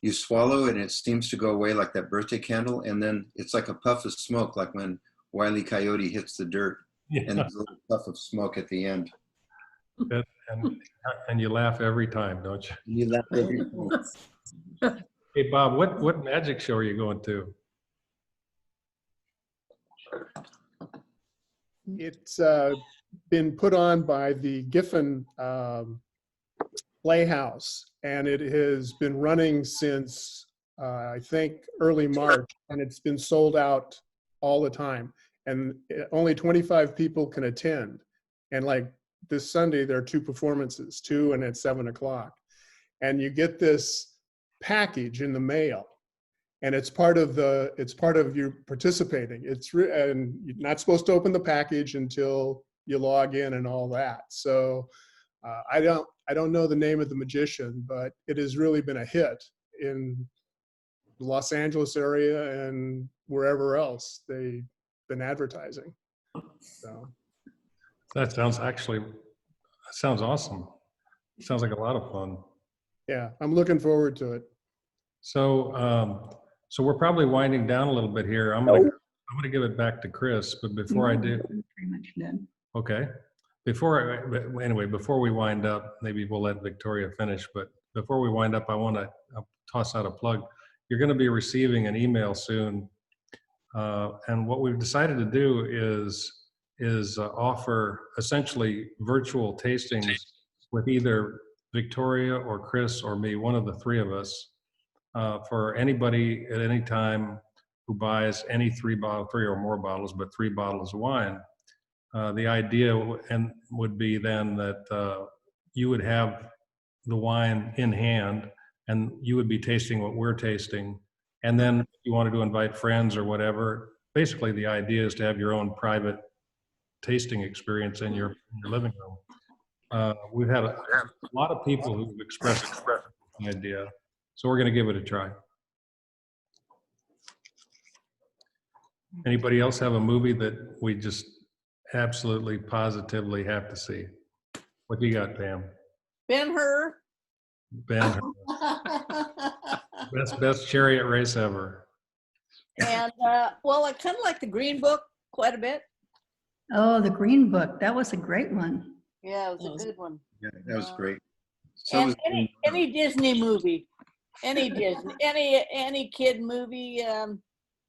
S6: you swallow it and it seems to go away like that birthday candle, and then it's like a puff of smoke, like when Wile E. Coyote hits the dirt, and there's a little puff of smoke at the end.
S2: And you laugh every time, don't you?
S6: You laugh every time.
S2: Hey, Bob, what magic show are you going to?
S9: It's been put on by the Giffen Playhouse, and it has been running since I think early March, and it's been sold out all the time. And only 25 people can attend. And like this Sunday, there are 2 performances, 2 and at 7 o'clock. And you get this package in the mail, and it's part of you participating. And you're not supposed to open the package until you log in and all that. So I don't know the name of the magician, but it has really been a hit in the Los Angeles area and wherever else they've been advertising. So
S2: That sounds awesome. It sounds like a lot of fun.
S9: yeah, I'm looking forward to it.
S2: So so we're probably winding down a little bit here. I'm gonna give it back to Chris, but before I do,
S1: Pretty much done.
S2: okay. Before we wind up, maybe we'll let Victoria finish, but before we wind up, I want to toss out a plug. You're going to be receiving an email soon, and what we've decided to do is offer essentially virtual tastings with either Victoria or Chris or me, one of the 3 of us, for anybody at any time who buys any 3 or more bottles, but 3 bottles of wine. The idea would be then that you would have the wine in hand and you would be tasting what we're tasting. And then if you wanted to invite friends or whatever, basically the idea is to have your own private tasting experience in your living room. We've had a lot of people who've expressed the idea, so we're going to give it a try. Anybody else have a movie that we just absolutely positively have to see? What do you got, Pam?
S12: Ben-Hur.
S2: Ben-Hur. best chariot race ever.
S12: And well, I kind of like the Green Book quite a bit.
S1: Oh, the Green Book. That was a great one.
S12: Yeah, it was a good one.
S6: Yeah, that was great. So
S12: And
S6: was
S12: any Disney movie, any Disney, any kid movie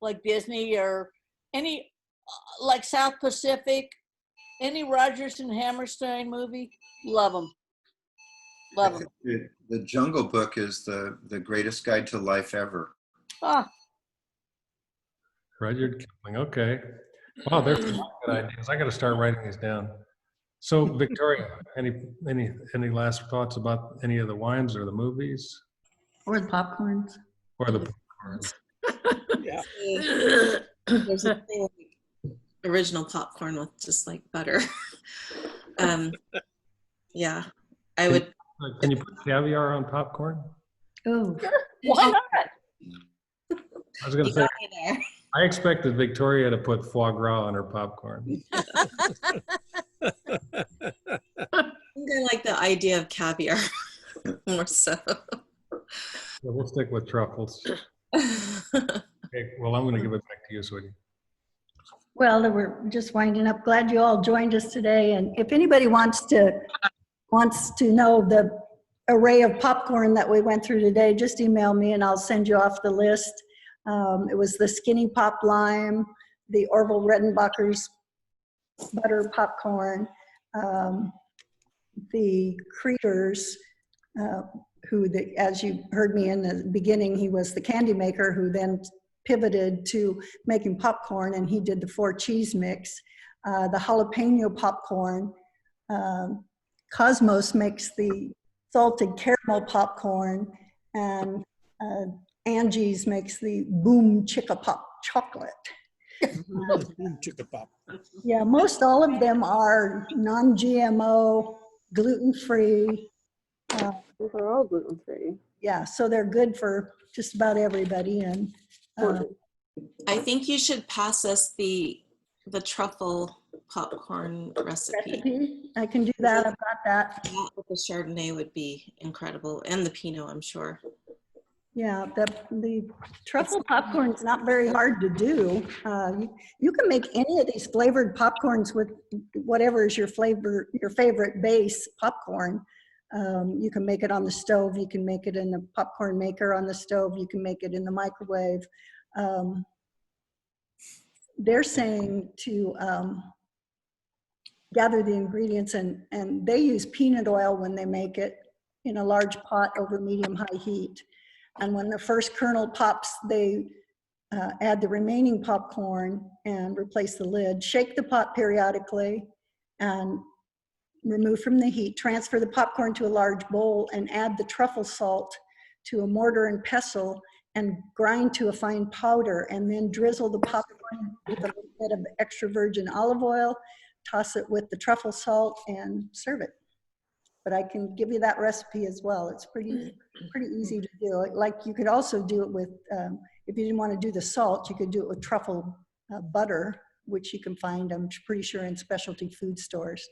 S12: like Disney, or any like South Pacific, any Rodgers and Hammerstein movie, love them. Love them.
S6: The Jungle Book is the greatest guide to life ever.
S12: Ah,
S2: Rudyard Kipling. Okay. Wow, there's some good ideas. I got to start writing these down. So, Victoria, any last thoughts about any of the wines or the movies?
S1: Or the popcorns.
S2: Or the popcorn.
S14: Yeah.
S5: There's a thing like original popcorn with just like butter. Yeah, I would.
S2: Can you put caviar on popcorn?
S1: Oh,
S14: Why not?
S2: I was going to say, I expected Victoria to put foie gras on her popcorn.
S5: I think I like the idea of caviar more so.
S2: So we'll stick with truffles. Okay, well, I'm going to give it back to you, sweetie.
S1: well, we're just winding up. Glad you all joined us today. And if anybody wants to know the array of popcorn that we went through today, just email me and I'll send you off the list. It was the Skinny Pop Lime, the Orville Redenbacher's butter popcorn, the Creators, who, as you heard me in the beginning, he was the candy maker who then pivoted to making popcorn, and he did the 4 cheese mix. The jalapeno popcorn. Cosmos makes the salted caramel popcorn, and Angie's makes the Boom Chicka Pop chocolate.
S10: Boom chicka pop.
S1: Yeah, most all of them are non-GMO, gluten-free.
S18: Those are all gluten-free.
S1: Yeah, so they're good for just about everybody. And
S5: I think you should pass us the truffle popcorn recipe.
S1: I can do that. I've got that.
S5: That with the Chardonnay would be incredible, and the Pinot, I'm sure.
S1: Yeah, the truffle popcorn is not very hard to do. You can make any of these flavored popcorns with whatever is your favorite base popcorn. You can make it on the stove. You can make it in the popcorn maker on the stove. You can make it in the microwave. They're saying to gather the ingredients, and they use peanut oil when they make it in a large pot over medium-high heat. And when the first kernel pops, they add the remaining popcorn and replace the lid. Shake the pot periodically and remove from the heat. Transfer the popcorn to a large bowl and add the truffle salt to a mortar and pestle and grind to a fine powder, and then drizzle the popcorn with a little bit of extra virgin olive oil, toss it with the truffle salt, and serve it. But I can give you that recipe as well. It's pretty easy to do. Like, you could also do it with, if you didn't want to do the salt, you could do it with truffle butter, which you can find, I'm pretty sure, in specialty food stores,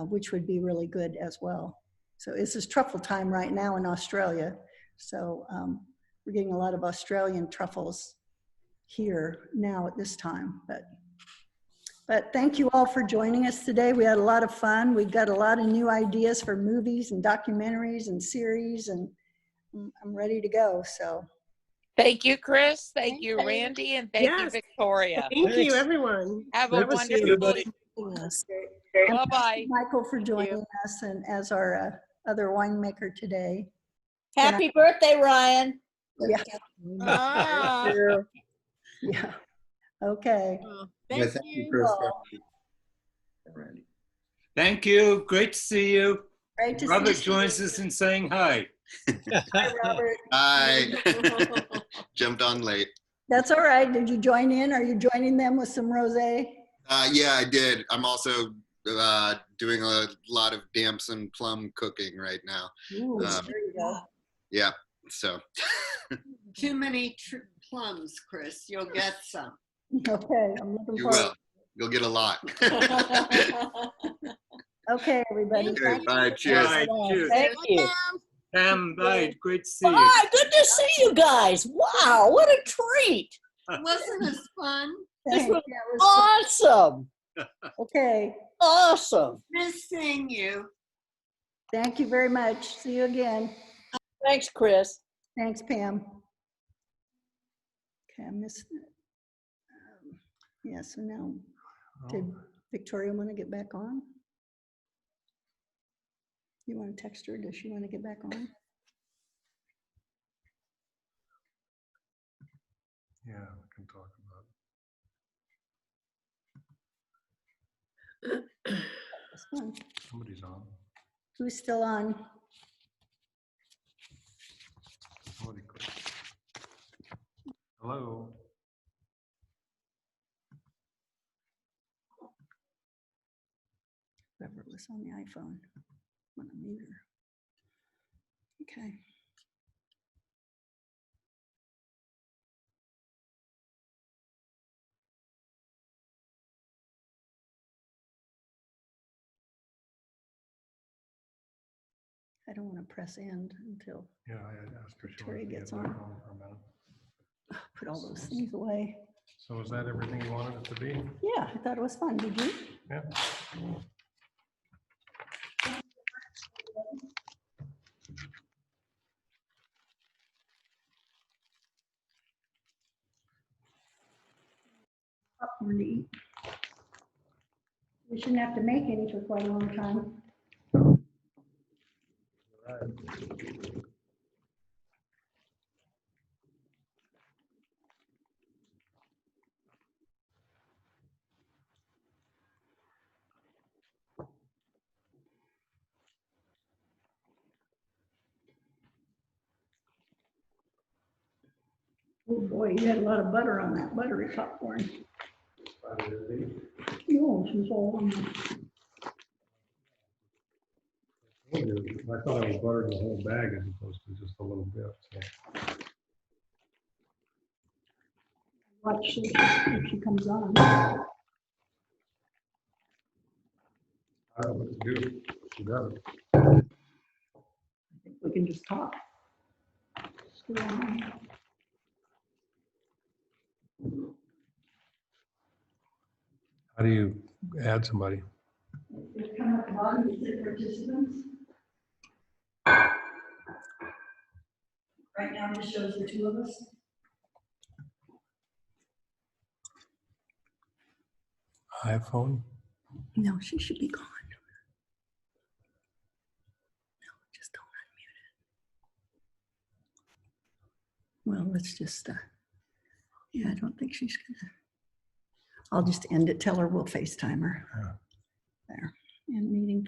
S1: which would be really good as well. So this is truffle time right now in Australia. So we're getting a lot of Australian truffles here now at this time. But thank you all for joining us today. We had a lot of fun. We got a lot of new ideas for movies and documentaries and series, and I'm ready to go. So
S4: Thank you, Chris. Thank you, Randy, and thank you,
S16: Yes.
S4: Victoria.
S16: Thank you, everyone.
S4: Have a
S10: Great to see
S4: wonderful
S10: everybody.
S1: And
S4: Bye-bye.
S1: Michael for joining us and as our other winemaker today.
S12: Happy birthday, Ryan.
S1: Yeah.
S12: Ah.
S1: Yeah. Okay.
S6: Thank you, Chris. Randy.
S3: Thank you. Great to see you.
S1: Great to
S3: Robert
S1: see
S3: joins us in saying hi.
S1: Hi, Robert.
S19: Hi. Jumped on late.
S1: That's all right. Did you join in? Are you joining them with some rosé?
S19: Yeah, I did. I'm also doing a lot of damson plum cooking right now.
S1: Ooh, there you go.
S19: Yeah, so.
S13: Too many plums, Chris. You'll get some.
S1: Okay, I'm looking
S19: You
S1: forward.
S19: will. You'll get a lot.
S1: Okay, everybody.
S19: Okay, bye. Cheers.
S3: Bye. Cheers.
S12: Thank you.
S3: Pam, bye. Great to see you.
S12: Bye. Good to see you guys. Wow, what a treat.
S13: Wasn't this fun?
S12: This
S1: Thanks.
S12: was
S1: Yeah, it was
S12: awesome.
S1: okay.
S12: Awesome.
S13: Miss seeing you.
S1: Thank you very much. See you again.
S12: Thanks, Chris.
S1: Thanks, Pam. Okay, I missed it. Yeah, so now, did Victoria want to get back on? You want to text her? Does she want to get back on?
S2: Yeah, we can talk about
S1: That's fine.
S2: somebody's on.
S1: Who's still on?
S2: Somebody click. Hello.
S1: Whoever was on the iPhone. I'm gonna mute her. Okay. I don't want to press end until
S2: Yeah, I had asked her.
S1: Victoria gets
S2: for
S1: on.
S2: a minute.
S1: Put all those things away.
S2: So is that everything you wanted it to be?
S1: Yeah, I thought it was fun. Did you?
S2: Yeah.
S1: Popcorn to eat. We shouldn't have to make any for quite a long time. Oh boy, you had a lot of butter on that buttery popcorn. Oh, she's all on the-
S2: I thought I was buttering the whole bag as opposed to just a little bit. So.
S1: Watch this if she comes on.
S2: I don't know what to do. She does it.
S1: I think we can just talk. Still on.
S2: How do you add somebody?
S1: Just come at the bottom, you say participants. Right now, this shows the two of us.
S2: iPhone?
S1: No, she should be gone. No, just don't unmute it. Well, let's just, yeah, I don't think she's gonna. I'll just end it, tell her we'll FaceTime her.
S2: Yeah.
S1: There, end meeting.